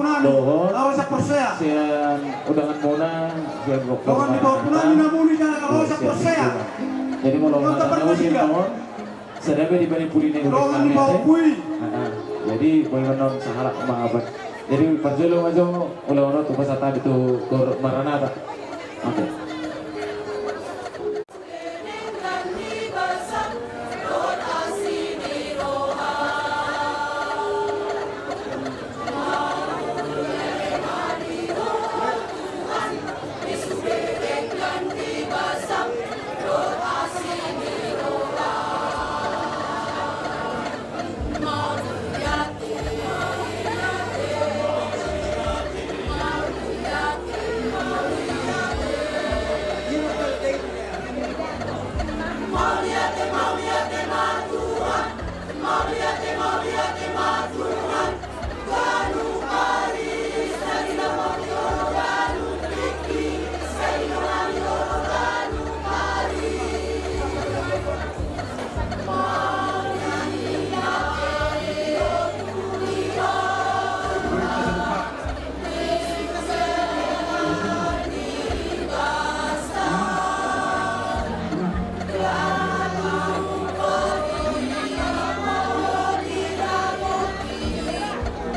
punani. Narosa Persea. Sian udangan muna, sian gokor. Doang di bawah punani namuni jangan Narosa Persea. Jadi mau lawan ada musim tahun. Sedang dibanding pulih nih. Doang di bawah kui. Jadi boleh menon saharap mahabat. Jadi pajolo aja ulah-ulah tuh pasata itu ke Maranatha. Oke.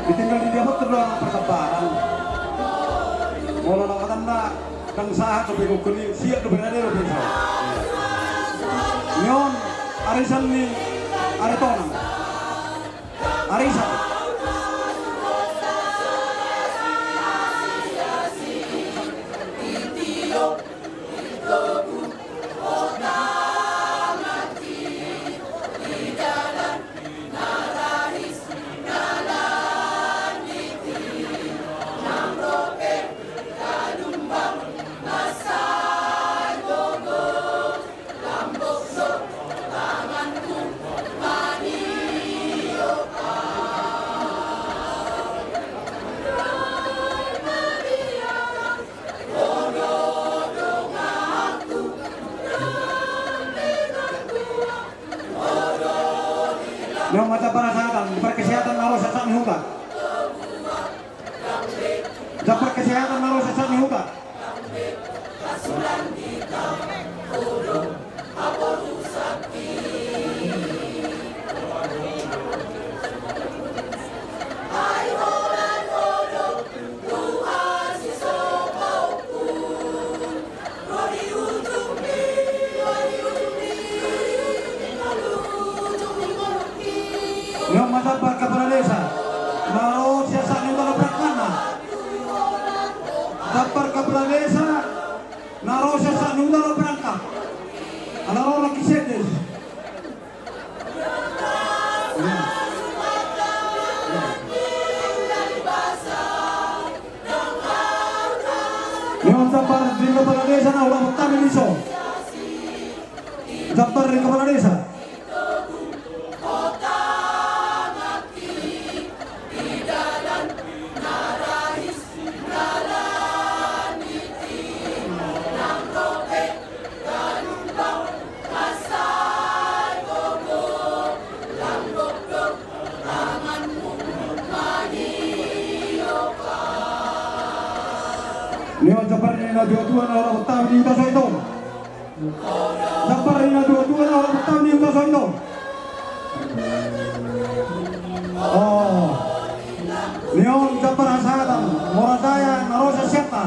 Ditinggal di Diabot terlalu perkebaran. Mula nakatan na kang sahat o bigukuli siya do bernadero pinsa. Ngayon, arisan ni Aritonang. Arisan. Yung mata perasaan, perkesehatan harus sesak nihuka. Dapat kesehatan harus sesak nihuka. Yung masabar ka para desa, maro siya sa akin malaprak na. Dapat ka para desa, naro siya sa akin malaprak ka. Alaro lagi sedes. Yung dapat rin ka para desa na ulang magtamin iso. Dapat rin ka para desa. Leon Japarin na dua-dua na orang utama di Utaso ito. Japarin na dua-dua na orang utama di Utaso ito. Oh, Leon Japar Hasatan, Moradaya Narosa Siapa.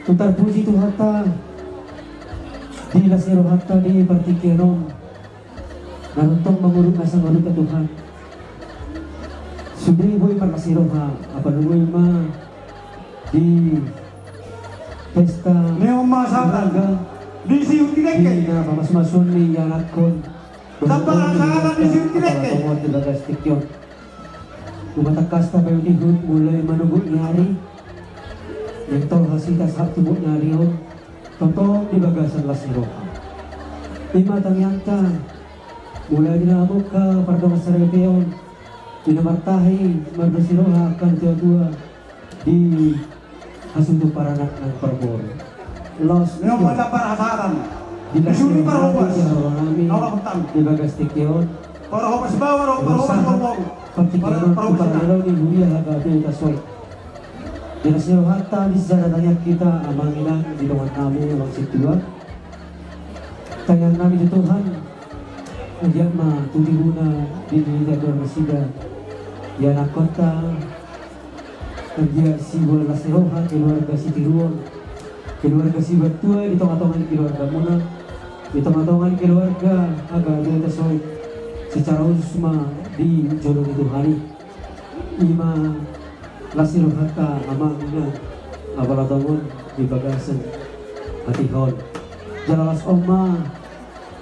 Tutar puji tu hatta di lasero hatta di partikeron naruntong mangurut asa ngurut ke Tuhan Sudah boy parkasiroha apa luwe ma di pesta Neoma olahraga di siu tineke. di na pamas-masun ni yanakon. Tanpa asalan di siu tineke. Tungod di bagas tikyon. Lumatakas pa kayo tihod mulai manugot ni hari. Yang hasitas hap tibot ni hari yun. Totoo di bagasan lasiroha. Lima tangyanta mulai dinamok ka para masarap yun. Pinamartahi Mardasiroha akan dua di hasunto para anak ng Parbor. Los Neoma dapat asalan. di Disuri para huwas. namin Nawala kutang. di Bagastikyon. Para huwas bawah, para huwas bawah. Partikilaron Para ko para ilaw ni Julia Hagabi Kasoy. Di Nasiroha ta di sana tanya kita amang ilang dilungan namin amang situa. Tanyang namin di Tuhan. Hindi ma tudihuna di Nidador Masida. Yan ang kota dia si bola Nasiroha keluarga si Tiruon keluarga si Batua di tengah-tengah keluarga muna di tengah-tengah keluarga agak dia tersoy secara khusus mah di jodoh itu hari ima Nasiroha ta amang ina abalatongon di bagasan hatihon jalalas oma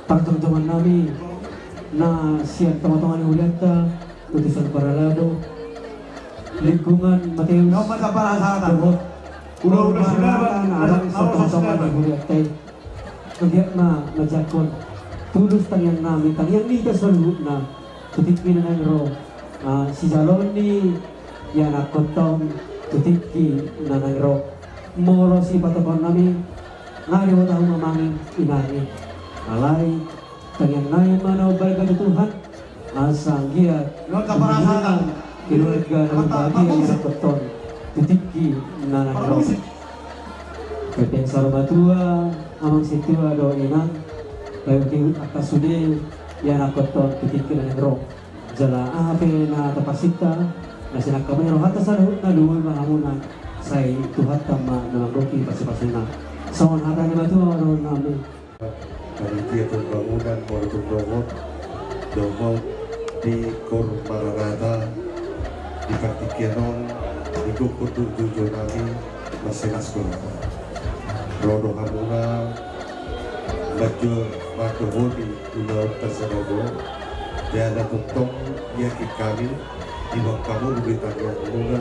pagtungtungan nami na siya tengah-tengah ni Ulianta putusan Paralado lingkungan Mateus Neoma dapat asalan. Dohot Udah sudah alang sa tengah-tengah ni Ulianta kaya majakon tulus tangyang namin tangyang ni kasalut na tutitki na nangro si Jalon ni yan akotong tutitki na nangro moro si patapon namin ngari mo taong mamangin inani alay tangyang namin manaw balga ni Tuhan asang giat Neoma dapat asalan. keluarga ng bahagia yang nakoton tutiki na nangro Kapten Salmatua amang situa do inang layu ki akasude yan nakoton tutiki na nangro jala ape na tapasita na sinakamay ro hata sa na luoy mahamuna say tuhat tama na roki pasipasuna so hata ni matua ro namin Panitia Pembangunan Morodogorot Domot di Kor Maranata di Kartikianon di Kukutu Tujuh Nami Masinas Kulata Rodo Hamuna Baju Matu Hodi Ulau Tersedogo Diana Tuntong Yaki kami di bawah kamu lebih tanya Hamuna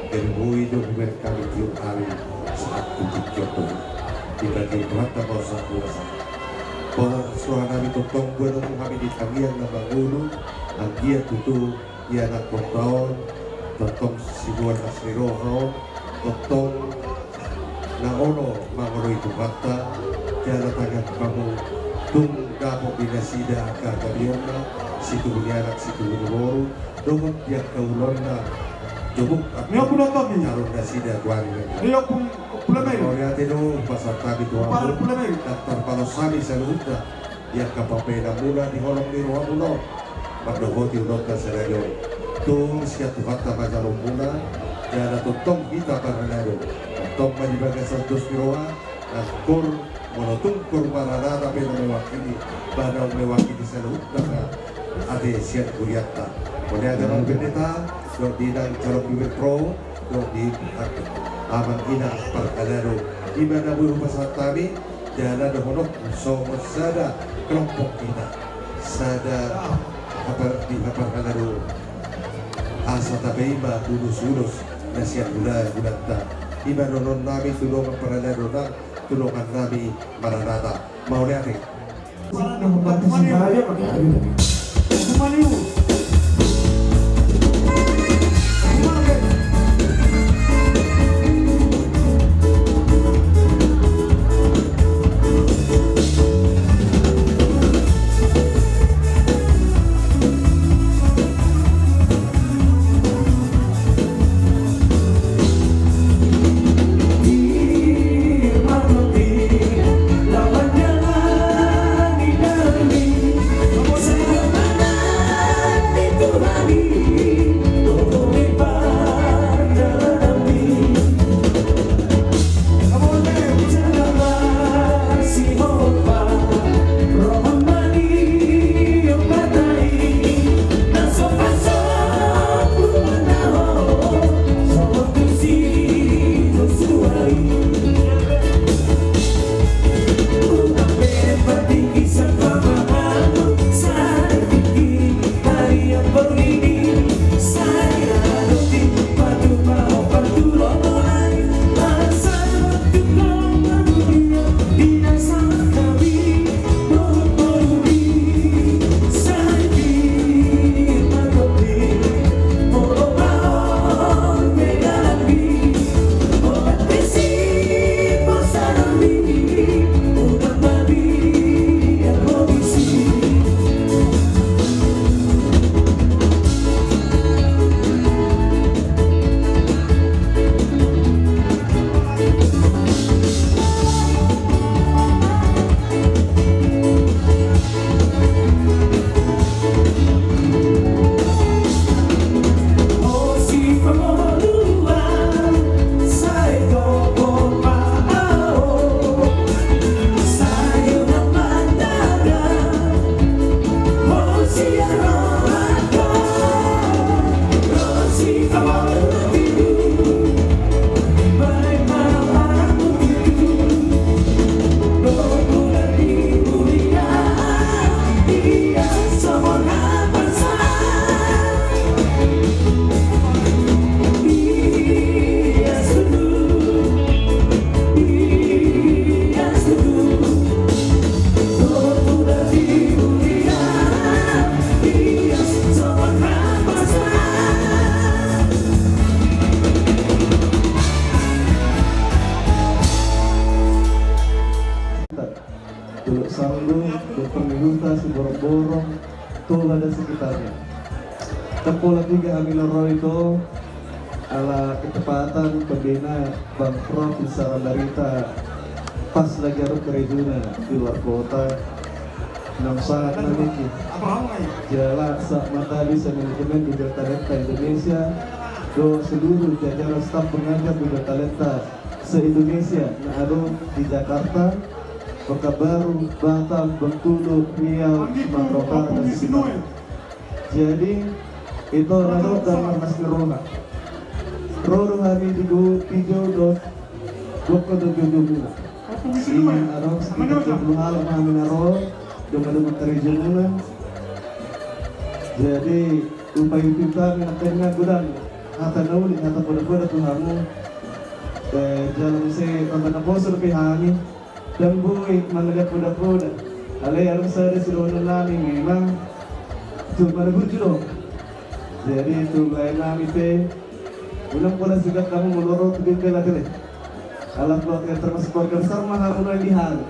dari Bui do Himer kami tiap hari saat kunci Kyoto di bagian Belanda Bawah Kuasa bahwa suara kami tuntong buat kami di tangian nama guru Anggia tutu ia nak kontol tuntong sibuan asli roho tuntong na ono mangoro itu kata jala tangan kamu tung dapo binasida kagabiona situ bunyarak situ bunyaworu domon dia kaulona jomuk Neoma punya topi. calon nasida guari Neoma pun pulamay. Oleh ateno pasar tabi tuan Para pulamay. daftar palosami sa luta yang kapapena mula di holong di ruang ulo magdohoti unota sa radyo tung siya tuhata majalong muna dan tutong kita paranado tutong manibaga sa dos piroa at kor monotung kor maranada pero mewakili banang mewakili sa luta na ade siya kuryata kung ada ng pendeta do di ng calong pimetro do di amang ina parkanado di mana buho pasatami dan ada honok somos sada kelompok kita sada di parkanado asa tabeima ulus-ulus nasihat gula gulanta di mana non nami tulungan parkanado na tulungan nami maranata mau lihat Kumaniu. Lawan jalan di demi, saya mana Kepulauan 3 Amiloro itu ala ketepatan pembina Bang Prof bisa Larita pas lagi harus kerjuna di luar kota yang sangat memiliki jala sak mata bisa manajemen Bidang Talenta Indonesia do seluruh jajaran staf pengajar Bidang Talenta se-Indonesia yang ada di Jakarta, Pekanbaru, Batam, Bengkulu, Riau, Sumatera Utara dan sekitar. Jadi itu lalu dan Mas Corona. Roro hari tiga dot doko dot jumlah. Ini ada sekitar 70 hal kami naro dengan terjemahan. Jadi upaya kita mengakhirnya gudang hata nauli hata pada Tuhanmu. Jalan saya tanpa bosor pihani dan bui melihat kuda-kuda. Ale harus ada siluman nami memang cuma berjuang. Jadi itu lain nami teh. Ulang pula juga kamu melorot ke lagi. Alat keluarga termasuk keluarga besar mahal mulai dihal.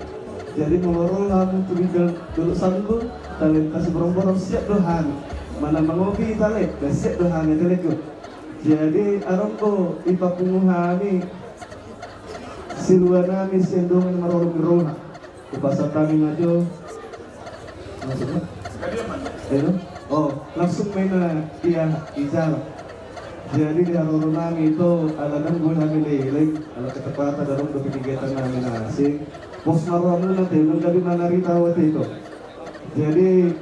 Jadi melorot kamu tinggal dulu sanggup. Talent kasih beromborong siap dohan. Mana mengopi talent siap dohan aja lagi. Jadi arongko ipapunguhani siluan nami sendongan marorong mirona. Upasa kami ngajo. Maksudnya? Oh, langsung main iya ijazah. Jadi di harorong nami itu ala nanggung kami leleng, ala ketepatan dalam kegiatan kami asing. Pos marorong nanti menjadi manarita waktu itu. Jadi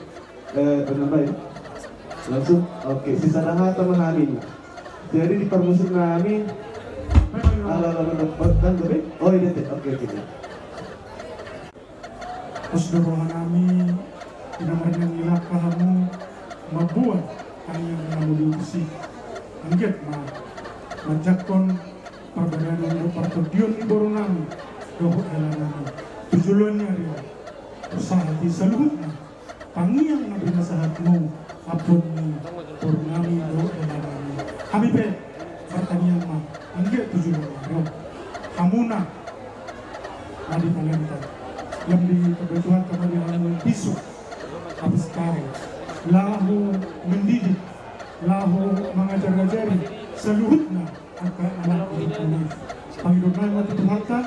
benar baik. Langsung, oke. Sisa dah tamahani. Jadi di permusik kami ala dan betul. Oh ini deh, oke. Saudara kami dinamakan ilah kamu mabuat kami yang mengambil bersih anggit majakon perbedaan yang pertudion di borongan dohok elangan tujuannya dia usaha di seluruhnya pangiang nabi nasihatmu apun borongan dohok elangan kami be pertanian mah anggit tujuannya hamuna nadi talenta yang di kebutuhan kemudian bisu habis sekarang lahu mendidik lahu mengajar-ngajari seluruhnya akan anak ini panggilan mati harta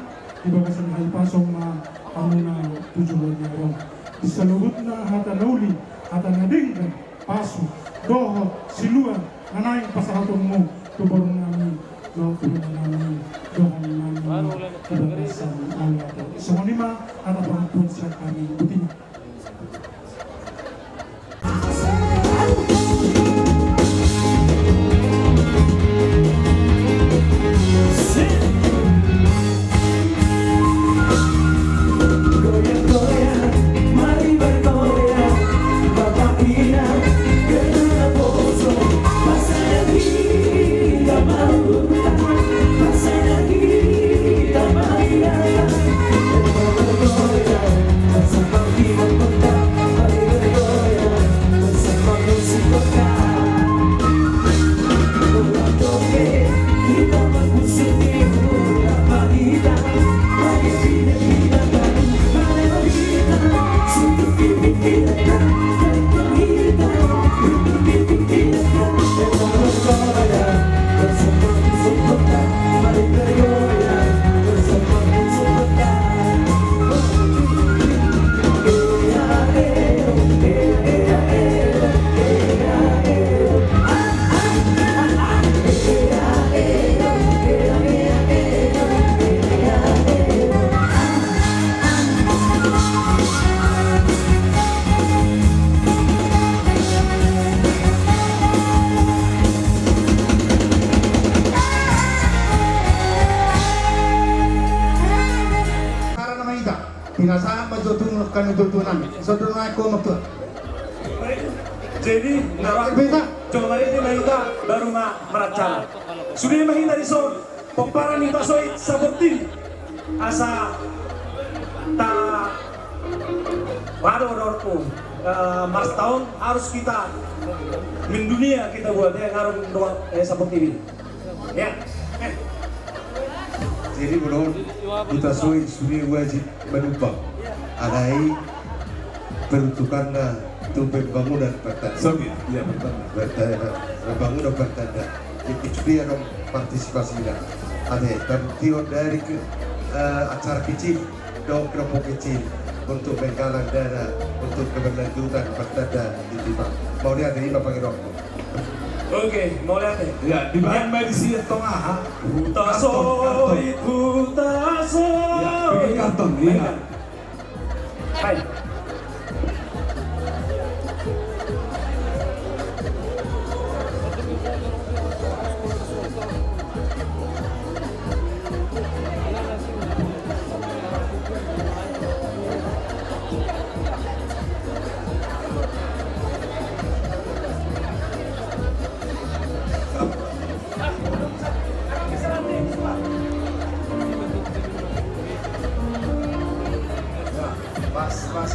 di bagasan hal pasong na kamuna tujuannya roh di seluruhnya hata nauli hata nadingkan pasu doho siluan nanaing pasahatunmu tuborong nami doho nami doho nami di bagasan Allah semua lima anak perempuan siap kami betina. Pinasaan majotun kan tutunan. Saudara aku maktu. Jadi Beta. coba ini mahita baru merancang. Sudah mahita di son pemparan itu soy seperti asa ta baru dorku Mars tahun harus kita mendunia kita buat yang harus doang seperti ini. Ya. Jadi menurut kita sudah wajib menumpang adai peruntukannya itu pembangunan pertanda. Sorry, ya pertanda. Pembangunan pertanda. Itu dia dong partisipasinya. Ada tapi dari acara kecil, dong kelompok kecil untuk menggalang dana untuk keberlanjutan pertanda di Timang. Mau lihat ini Bapak Giro? Oke, mau lihat deh. Ya, di bahan medisi tengah. Hutasoy, hutasoy. Ya, bikin karton, iya. Hai. Mas.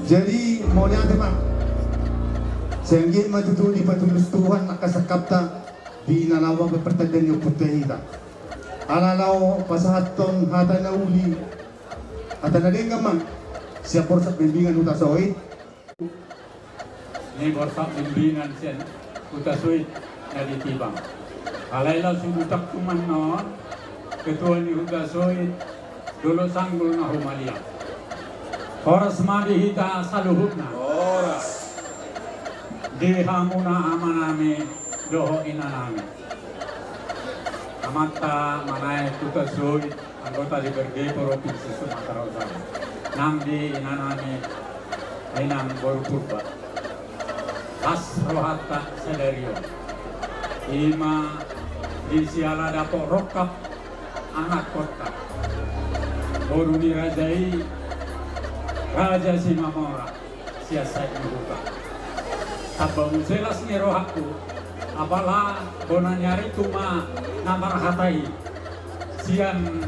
Jadi mau lihat teman, senggit matutu di patulus Tuhan nakasakapta di nalawang pertandaan yung putihita. Alalaw pasahaton hata na uli at nalinggaman siya por sa bimbingan utasoy. Ni borsak bimbingan siya utasoy na ditibang. Alay lang sumutak kuman no, ketua ni utasoy dulu sanggul na humalia. Horas madihita saluhutna. Dihamuna amanami doho inanami. Amata manay tutasui anggota DPRD Provinsi Sumatera Utara. Nang di inanami Minang Borupurba. As rohata sederio. Ima di siala dapo rokap anak kota. Boru dirajai Raja Simamora siasat dibuka. Abang jelas ni rohaku. Apalah bona nyari cuma namar hatai. Sian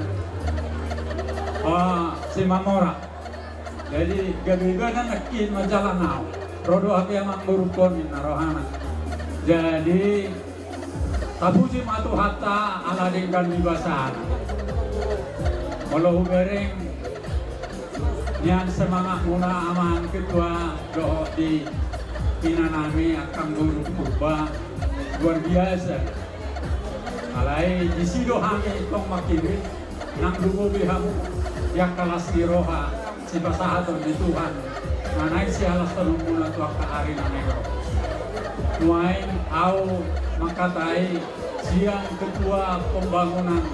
Simamora. Jadi gabi-gabi nakin majalah nau. Rodo api yang mangurukon narohana. Jadi tabuji matu hatta ala dengan libasan. Walau bereng yang semangat muna aman ketua doa di Pinanami akan guru purba luar biasa. Alai di sido hangi tong makiri nang dugo bihamu yang kalas di roha si pasahaton di Tuhan. Manai si alas tanumuna tuak kaari na negro. Nuain au makatai siang ketua pembangunan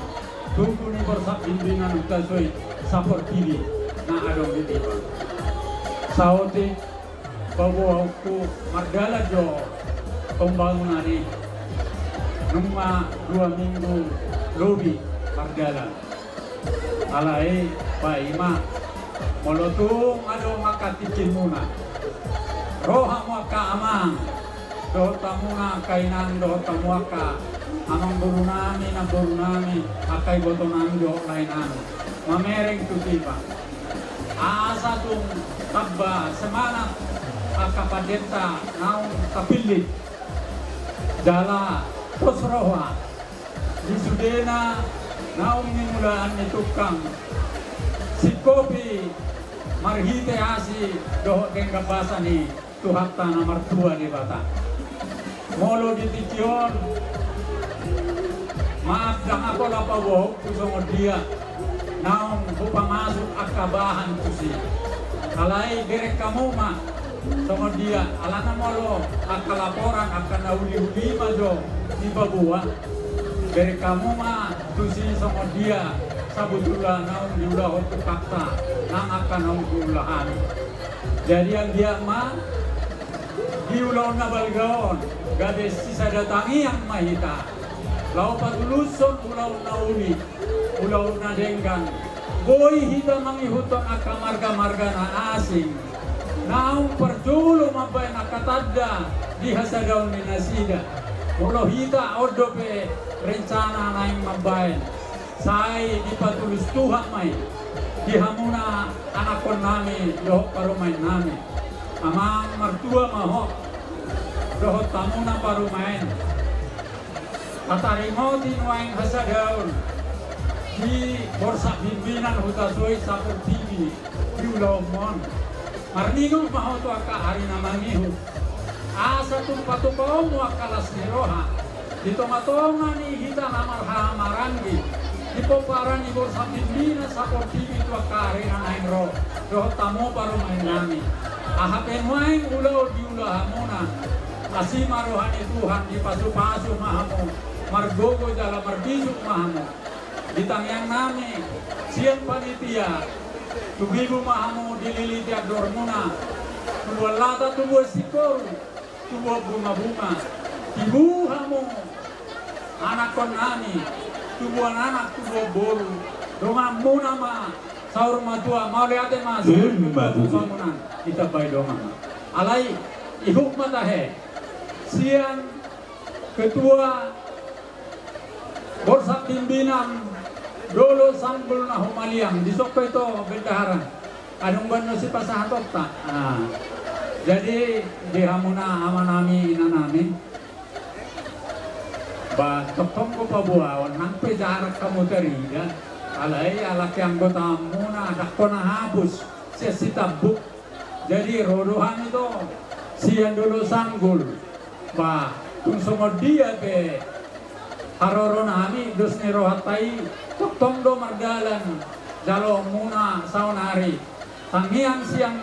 tunggu ni bersab pimpinan utasoi sapor kiri na adong ditiba. Sauti bahwa waktu Mardala jo pembangunan ini numa 2 minggu lebih Mardala. Alai Pak Ima molotung ado makatikin muna. Roha muaka amang doh tamuna kainan doh tamuaka amang burunami na burunami akai botonami doh lainan mamereng tutiba. Asa tung tabba semangat akapadeta naung kapilih dala posroha di sudena naung nimulaan ni tukang si kopi marhite asi doh dengga basa ni tuhatta nomor 2 di bata molo di tikion maaf dah ako lapawok kusong dia naung bupa masuk akabahan kusi alai derek kamu mah sama dia alana molo akalaporan akan nauli-uli majo di babua dari kamu mah tusi sama dia sabutula naung diulah untuk fakta nang akan naung diulahan jadi yang dia mah diulah na balgaon gades sisa datangi yang mahita lau patuluson ulau nauli ulau na denggan boy hita mangihuton akamarga-marga na asing naung perjulu mabay nakatadda di hasadaw ni nasida mulo hita ordope rencana naing mabay say di patulus tuha may di hamuna anakon nami doh parumain nami amang martua maho doh tamuna parumain tatarimo tinuaing hasadaw di borsa pimpinan hutasoi sapur TV di ulomon marningon maho to aka hari namangihu asa tumpatupao mo akalas ni roha dito matonga ni hita namar hamarangi di poparan ni borsa pimpinan sapur TV to aka hari nanaing ro doh tamo paru main nami ahapen main ulaw di ulahamuna asima rohani Tuhan di pasu-pasu mahamu margogo dalam marbisuk mahamu ditangyang nami siang panitia tubibu mahamu dililiti adormuna tubuh lata tubuh sikoru tubuh bunga-bunga tibuhamu anakon nami tubuh anak tubuh bolu dongamu nama saur matua mau lihat mas bangunan kita bayi dongang alai ihuk matahe siang ketua borsa pimpinan dolo sanggul na humaliang di soko itu bendaharan anong bano si pasahatot ta jadi di hamuna amanami inanami ba tokong ko pabuawan nang pejarak kamu terida alai alak yang anggota muna dakko na habus siya si tabuk jadi rodohan itu siyan dolo sanggul ba kung sumod dia pe haroro nami dos ni rohatai tong do mardalan jalo muna saunari tangian siang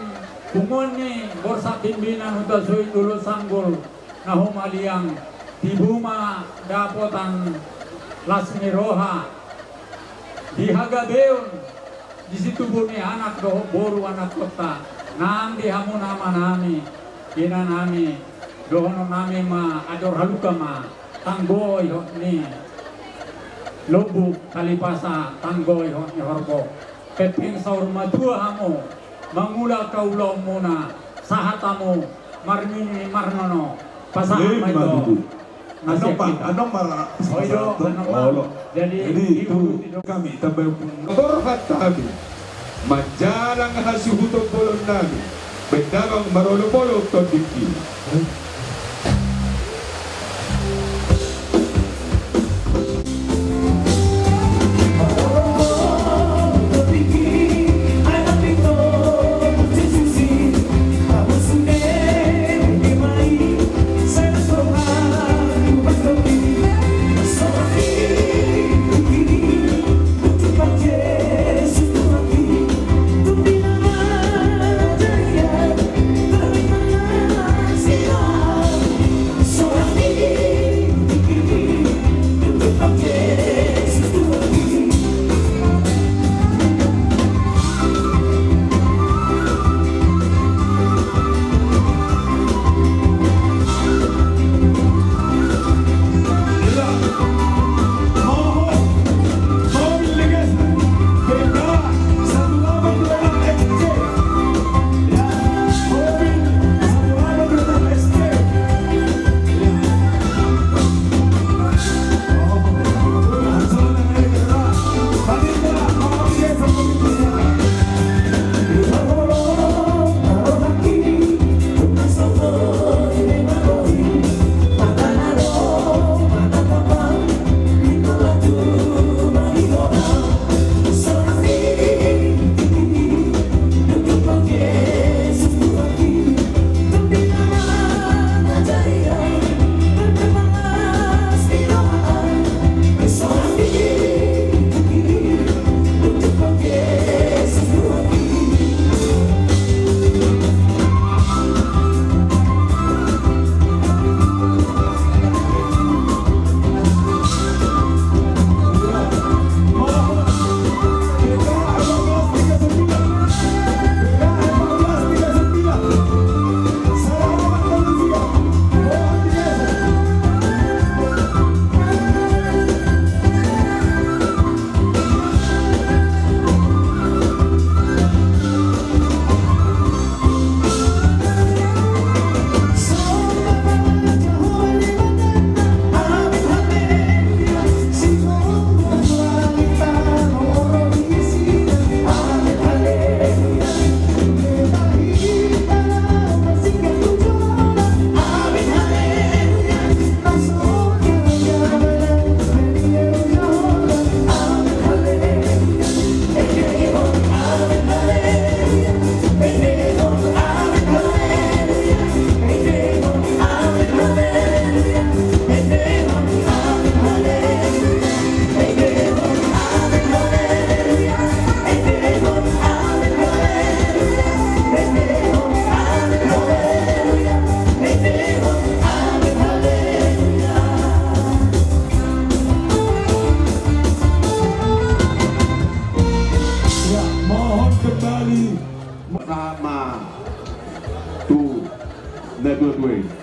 kumon ni borsa pimpinan huta sui dulu sanggul nahumaliang tibuma dapotan lasmi roha di Hagabeon di situ bumi anak doh boru anak kota nanti hamu nama nami kina nami dohono nami ma ador haluka ma tanggoy ni lubuk kalipasa tanggoy ni horbo peping saur madua hamu mangula kaulo muna sahatamu marmini marnono pasahan itu nasib kita oido jadi itu kami tambah hormat kami majalang hasuhuto bolon nami bedabang marolo-bolo todiki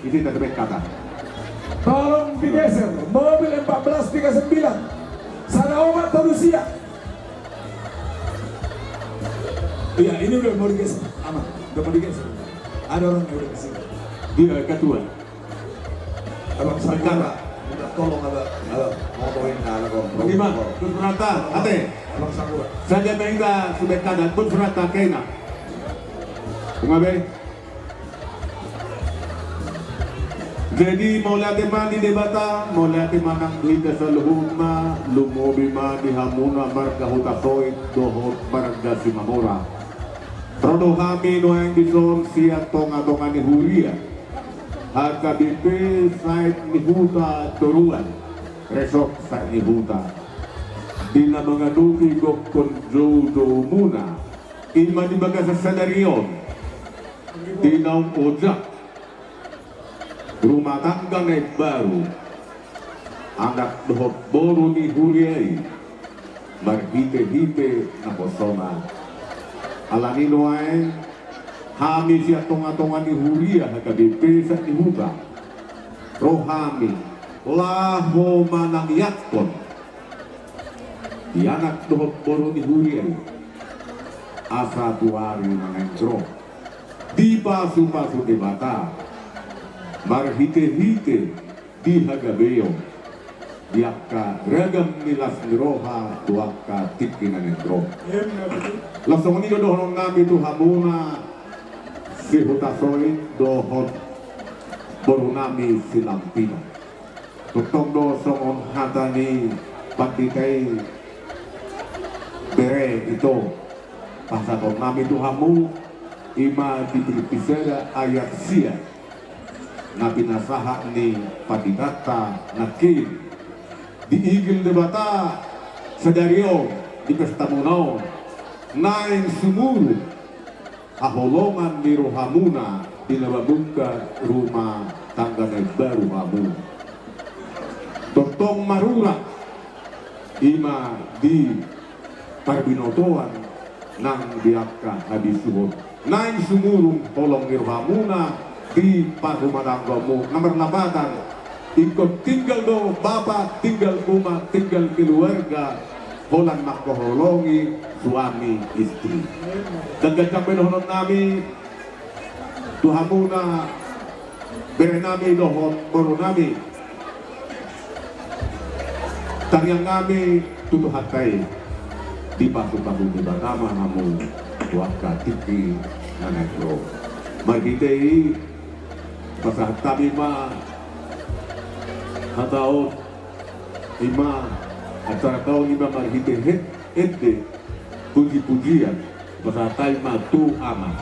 Ini tetap kata. Tolong digeser, mobil 1439 sana obat Rusia. Iya, ini udah mau digeser, aman, udah mau digeser. Ada orang yang udah kesini. Dia ketua. Abang Sangkara, Tolong agak mau bawain anak om. Bagaimana? Pun Furata, ate. Abang Sangkara. Saja mereka sudah kanan pun Furata kena. Kungabe. Jadi mula teman di debata, mula teman ang duit sa luhod ma, lumobi ma di hamuna marga hutasoy, dohot marga si Mamora. Trodo kami no yang dison siya tonga-tonga ni Huria. At kabipi sait ni Huta Turuan, resok sa ni Huta. di na mga duki gokon jodo muna ima di baga sa senaryon di naong ojak rumah tangga na baru anak dohot boro ni huriay marhite-hite na kosoma alanino ay hami siya tonga-tonga ni huria hagabipesa ni huga rohami laho manang yatkon di anak dohot boro ni huriay asa tuari manengro di pasu-pasu di bata marhite-hite di hagabeo diakka ragam milas niroha tuakka tiki nanengro langsung ini dohon nami tu hamuna si hutasoy dohon boro nami silampina tutong do songon hatani patikai bere itu pasakon nami Tuhamu ima dipisera ayat sia na pinasaha ni padidata na kin diigil debata sa daryo di pesta munaw naing sumuru aholongan ni Rohamuna dinababungka rumah tangga na baru hamu totong marura ima di parbinotoan nang diakka habis suhud naing sumurung tolong nirhamuna di parumadanggamu nomor labatan ikut tinggal do bapak tinggal rumah tinggal keluarga holan makkoholongi suami istri dan gajang benohon nami tuhamuna berenami dohon boro nami tariang nami tutuhatai di pasu-pasu di batama namu waka tiki nanekro magitei pasah tabi ma hatao ima acara tahun ima margite het ede puji-pujian pasah tabi ma tu amat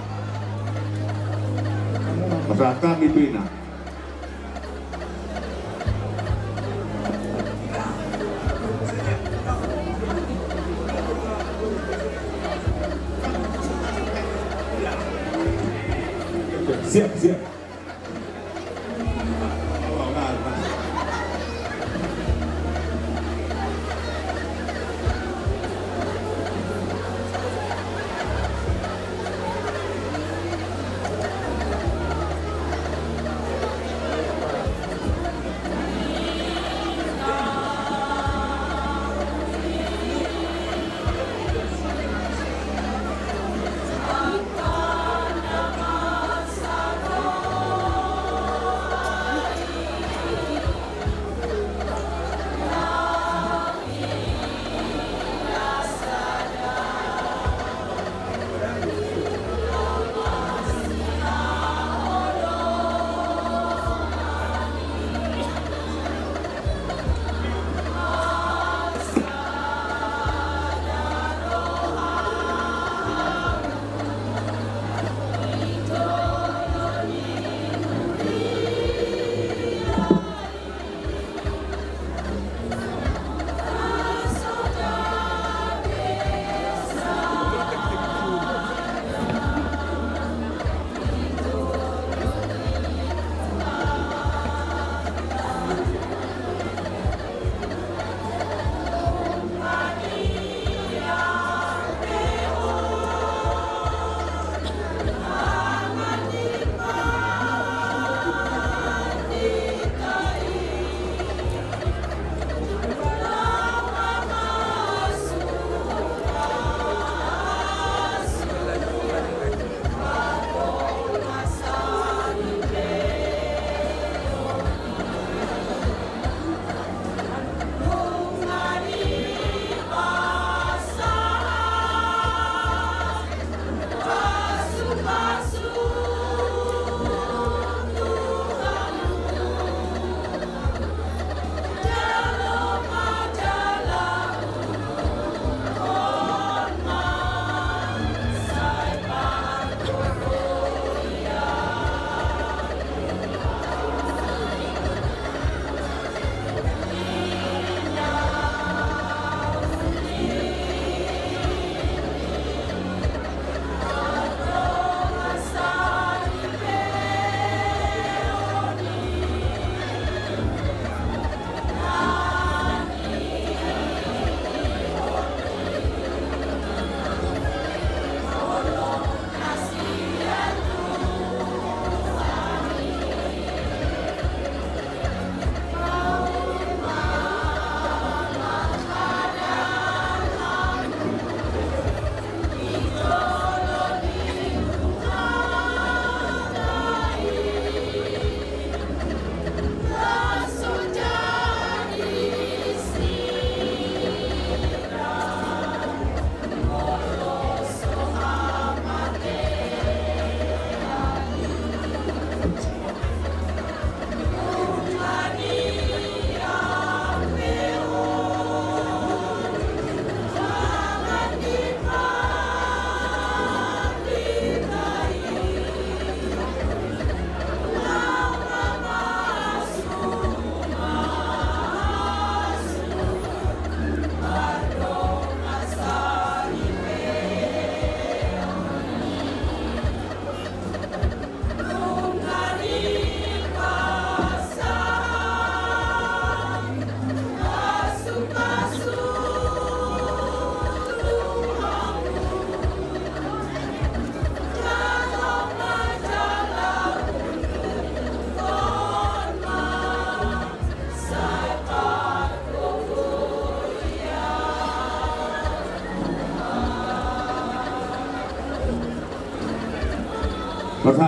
pasah kami pina Siap, siap.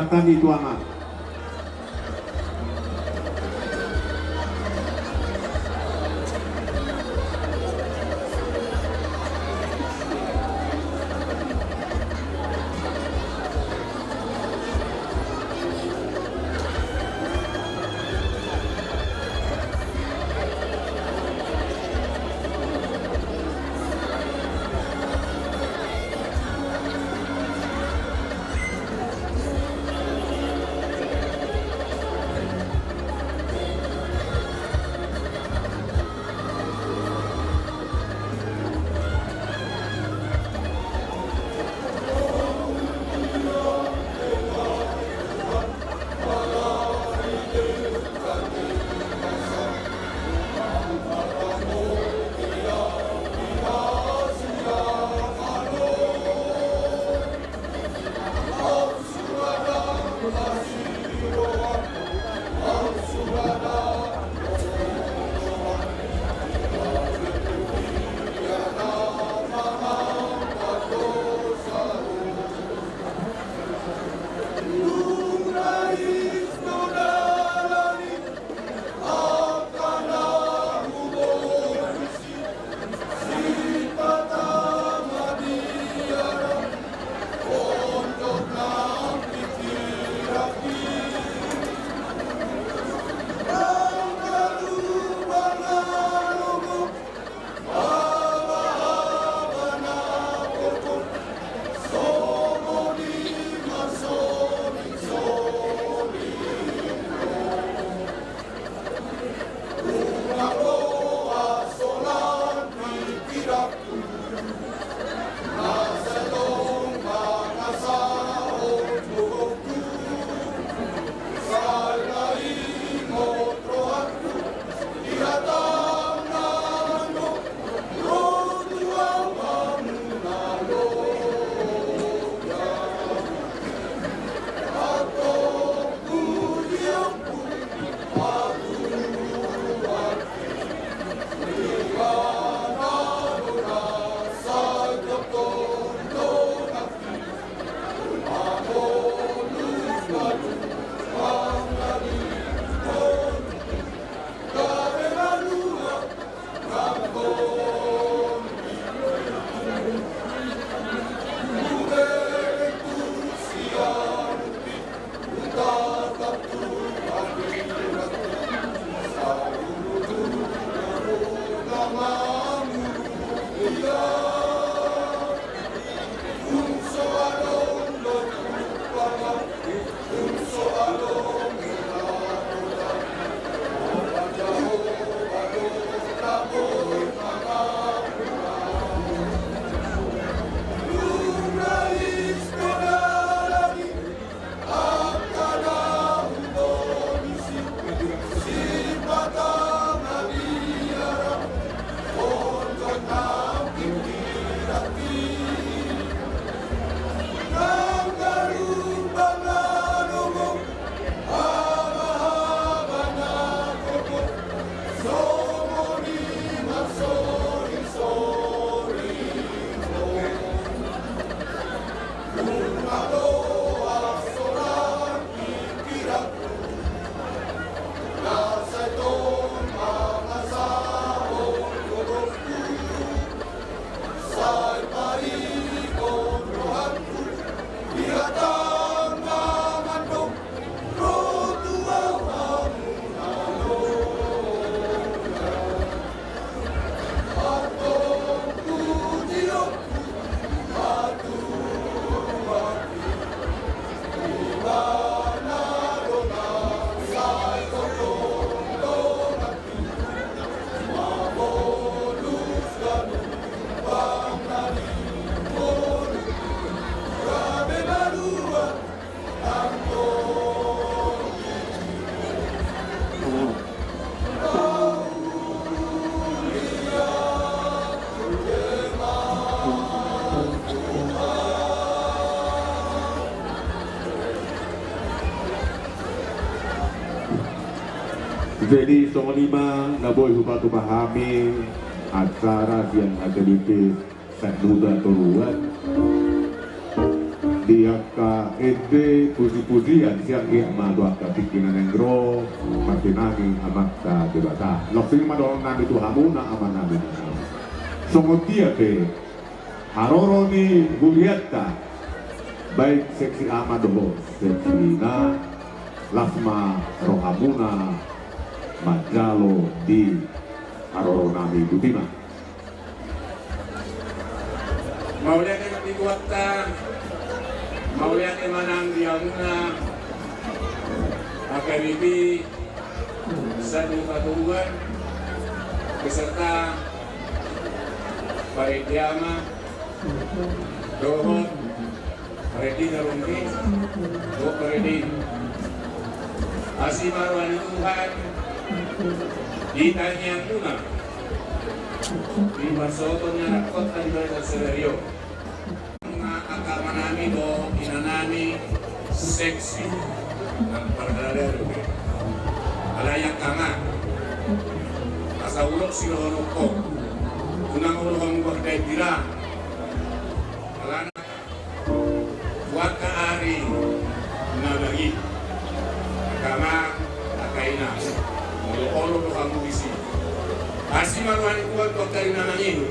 Selatan itu amat. Jadi Songo Lima naboy hupatu pahami acara yang agak di Sak Muda Turuan di yaka ede puji-pujian siang iya madwa katikinan engro martinagi amak ka debata loksing madong nami tu hamuna aman nami songotia te haroro ni guliatta baik seksi amadoho seksi na lasma rohamuna majalo di haroro nami butima Mauliat yang dikuatkan, mauliat yang menang di Amuna, AKBP, Satu Patuan, beserta Pak Diama, Dohot, Redi Narumpi, Dr. Redi, Asimarwani Tuhan, di Tanyang Tuna, di Barsotonya Rakota di Basa Sedario. Agama nami do inanami seksi ng pagdadaro. Alayak kama. Asa ulok silohonok ko. Unang ulohong bagday tira. Alana. Huwag kaari na lagi. Agama akaina. Muluolo do kang bisi. Asi marwani kuwag pagkari na nangin.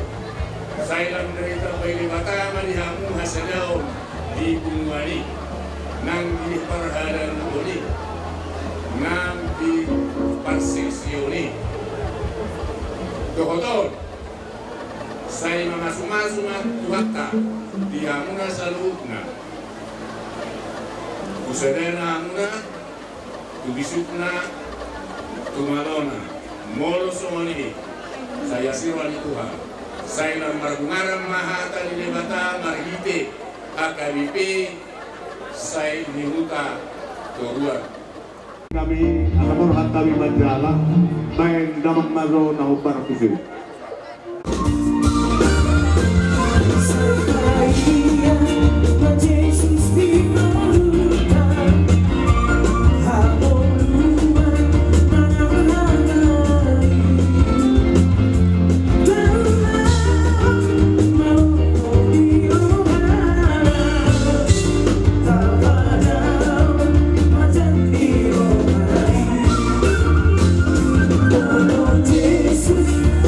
Saya lang derita pwede bata manihamu hasadaw di Bungwani nang di parhadan uli nang di parsisioni dohotor saya mamasuk-masuk tuwata di hamuna salubna kusadena hamuna tubisukna tumalona molo somoni saya sirwani Tuhan saya margungaram mahata di debata marhite AKBP saya nihuta toruan kami alamur hantawi majala main daman mazo na hubar kusir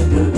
Jesus.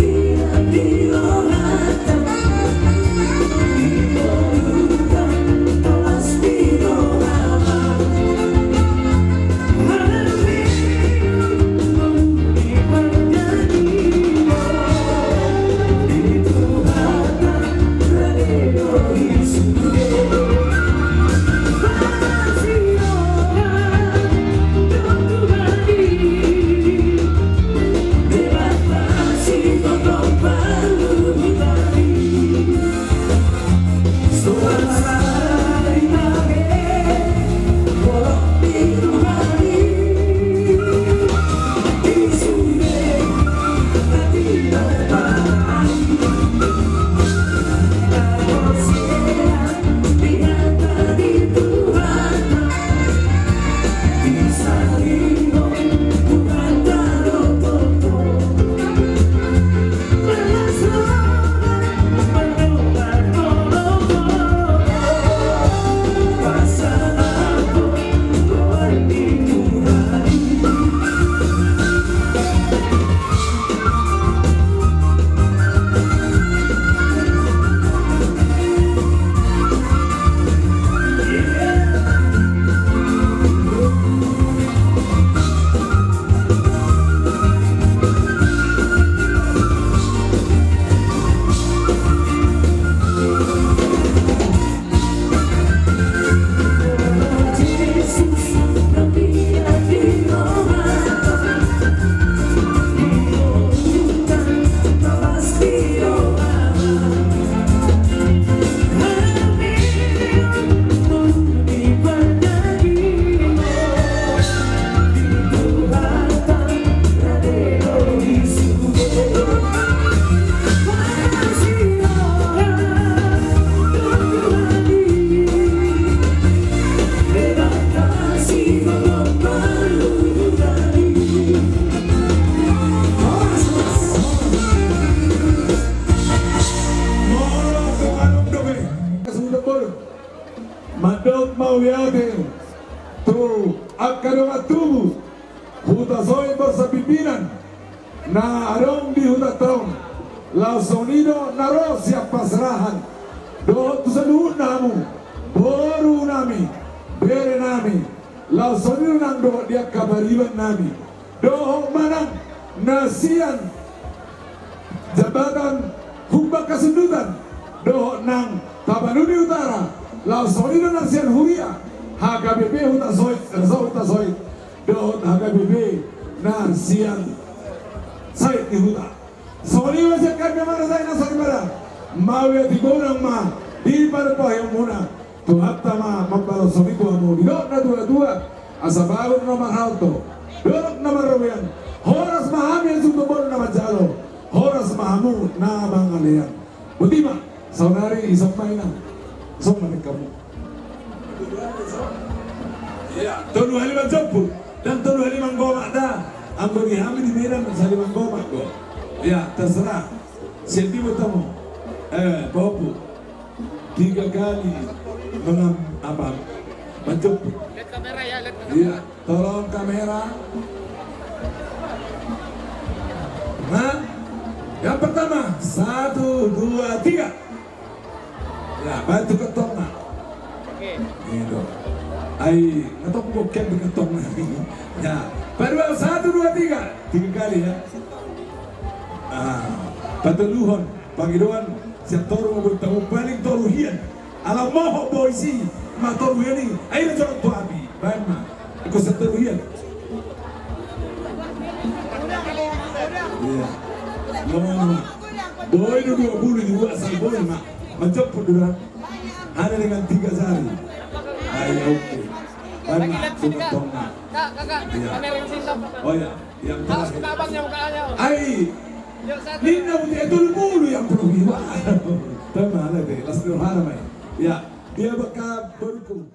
sa pimpinan na arong di hutatong lao sonido naro siya pasrahan doon sa luhod namo boru nami bere nami lao sonido nang doon dia kabariban nami doon manang nasiyan jabatan humbak kasundutan doon nang Tapanuli Utara lao sonido nasiyan huria HKBP hutasoy doon HKBP na siyan Said di huta. Soli masih kami mana saya nak saudara. Mau ya digorang ma di pada yang muna. Tuhan tama mambalo soli ko amo. Dok na dua asabago na mahalto. Dok na maroyan. Horas mahami ang sumtubon na majalo. Horas mahamu na mangalian. Butima saudari isang mainan. Isang manik kamu. Ya, tolu haliman jemput dan tolu haliman goma dah. Ang bagi di Medan sa limang goma ko. Ya, terserah. Senti mo tamo. Popo. 3 kali menjemput. Lihat kamera ya, lihat kamera. Iya, tolong kamera. Nah, yang pertama 1, 2, 3. Ya, bantu ketong na. Oke. Gitu. Ay, ngetong bokep di ketong na. Ya. Padahal 1, 2, 3 kali ya. Pataluhon, Panginoon, siya toro mo tamu paling toruhian. Alam mo ho boisi, matoruhian ni. Ay na jorong tuabi, bayan ma. Ako sa toruhian. Iya. Ngomong. Boy no 22 asal boy ma. Menjemput dulu. Ada dengan 3 sehari. Ayo oke. Bayan ma, tumatong na. Kakak, kamera yang sintap. Oh ya, yang terakhir. Muka abangnya, mukanya. Ay, Nina udah itu mulu yang perlu biwa. Teman, las sederhana, ya, dia bakal berhukum.